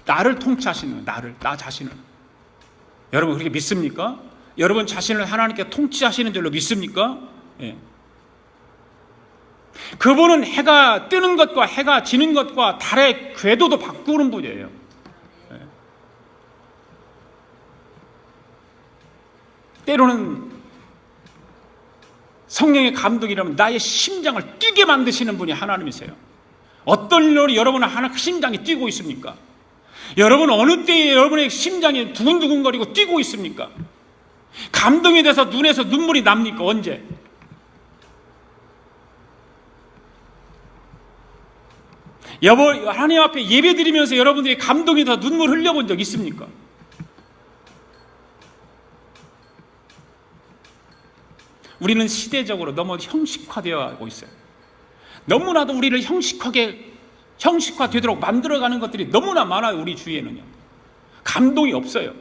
나를 통치하시는 거예요. 나 자신을. 여러분 그렇게 믿습니까? 여러분 자신을 하나님께 통치하시는 줄로 믿습니까? 예. 그분은 해가 뜨는 것과 해가 지는 것과 달의 궤도도 바꾸는 분이에요. 예. 때로는 성령의 감동이라면 나의 심장을 뛰게 만드시는 분이 하나님이세요. 어떤 일로 여러분의 심장이 뛰고 있습니까? 여러분 어느 때에 여러분의 심장이 두근두근거리고 뛰고 있습니까? 감동이 돼서 눈에서 눈물이 납니까? 언제? 하나님 앞에 예배 드리면서 여러분들이 감동이 더 눈물 흘려본 적 있습니까? 우리는 시대적으로 너무 형식화되어 가고 있어요. 너무나도 우리를 형식화되도록 만들어가는 것들이 너무나 많아요. 우리 주위에는요. 감동이 없어요.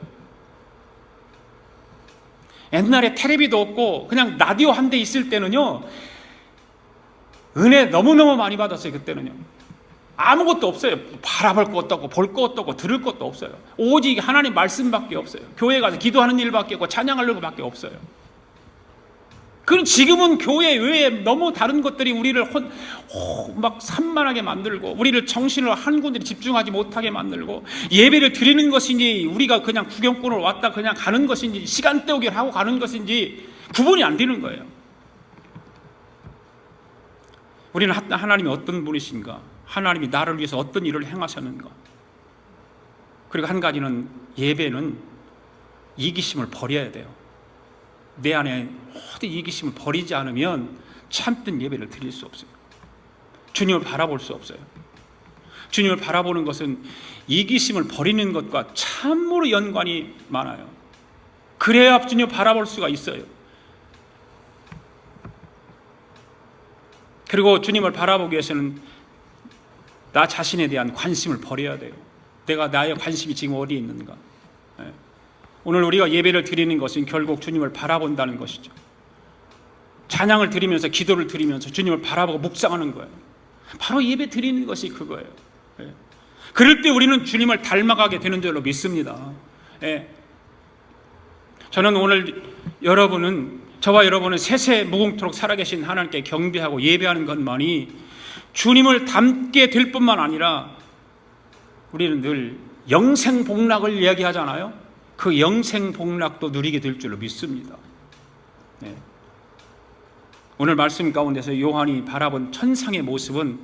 옛날에 텔레비도 없고 그냥 라디오 한 대 있을 때는요, 은혜 너무너무 많이 받았어요. 그때는요. 아무것도 없어요. 바라볼 것도 없고 볼 것도 없고 들을 것도 없어요. 오직 하나님 말씀밖에 없어요. 교회 가서 기도하는 일밖에 없고 찬양하려고 밖에 없어요. 그럼 지금은 교회 외에 너무 다른 것들이 우리를 막 산만하게 만들고 우리를 정신을 한 군데 집중하지 못하게 만들고 예배를 드리는 것인지 우리가 그냥 구경꾼으로 왔다 그냥 가는 것인지 시간 때우기를 하고 가는 것인지 구분이 안 되는 거예요. 우리는 하나님이 어떤 분이신가, 하나님이 나를 위해서 어떤 일을 행하셨는가. 그리고 한 가지는 예배는 이기심을 버려야 돼요. 내 안에 모든 이기심을 버리지 않으면 참된 예배를 드릴 수 없어요. 주님을 바라볼 수 없어요. 주님을 바라보는 것은 이기심을 버리는 것과 참으로 연관이 많아요. 그래야 주님을 바라볼 수가 있어요. 그리고 주님을 바라보기 위해서는 나 자신에 대한 관심을 버려야 돼요. 내가 나의 관심이 지금 어디에 있는가. 오늘 우리가 예배를 드리는 것은 결국 주님을 바라본다는 것이죠. 찬양을 드리면서 기도를 드리면서 주님을 바라보고 묵상하는 거예요. 바로 예배 드리는 것이 그거예요. 그럴 때 우리는 주님을 닮아가게 되는 줄로 믿습니다. 저는 오늘 저와 여러분은 세세 무궁토록 살아계신 하나님께 경배하고 예배하는 것만이 주님을 닮게 될 뿐만 아니라 우리는 늘 영생복락을 이야기하잖아요. 그 영생복락도 누리게 될 줄로 믿습니다. 오늘 말씀 가운데서 요한이 바라본 천상의 모습은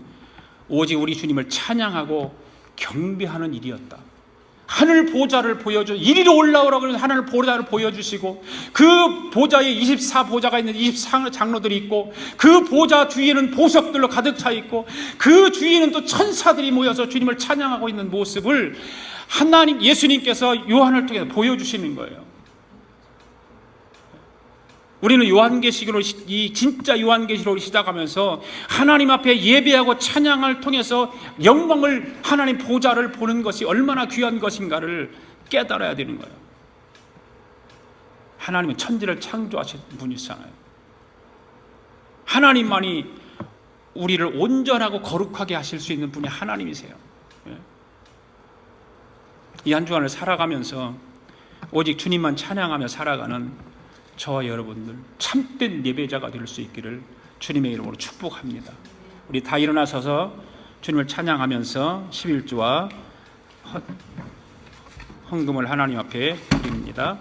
오직 우리 주님을 찬양하고 경배하는 일이었다. 하늘 보좌를 이리로 올라오라고 해서 하늘 보좌를 보여주시고, 그 보좌에 24보좌가 있는 24장로들이 있고, 그 보좌 주위에는 보석들로 가득 차 있고, 그 주위에는 또 천사들이 모여서 주님을 찬양하고 있는 모습을 하나님 예수님께서 요한을 통해서 보여주시는 거예요. 우리는 요한계시록으로, 이 진짜 요한계시록으로 시작하면서 하나님 앞에 예배하고 찬양을 통해서 영광을, 하나님 보좌를 보는 것이 얼마나 귀한 것인가를 깨달아야 되는 거예요. 하나님은 천지를 창조하신 분이시잖아요. 하나님만이 우리를 온전하고 거룩하게 하실 수 있는 분이 하나님이세요. 이 한 주간을 살아가면서 오직 주님만 찬양하며 살아가는 저와 여러분들 참된 예배자가 될 수 있기를 주님의 이름으로 축복합니다. 우리 다 일어나서서 주님을 찬양하면서 11조와 헌금을 하나님 앞에 드립니다.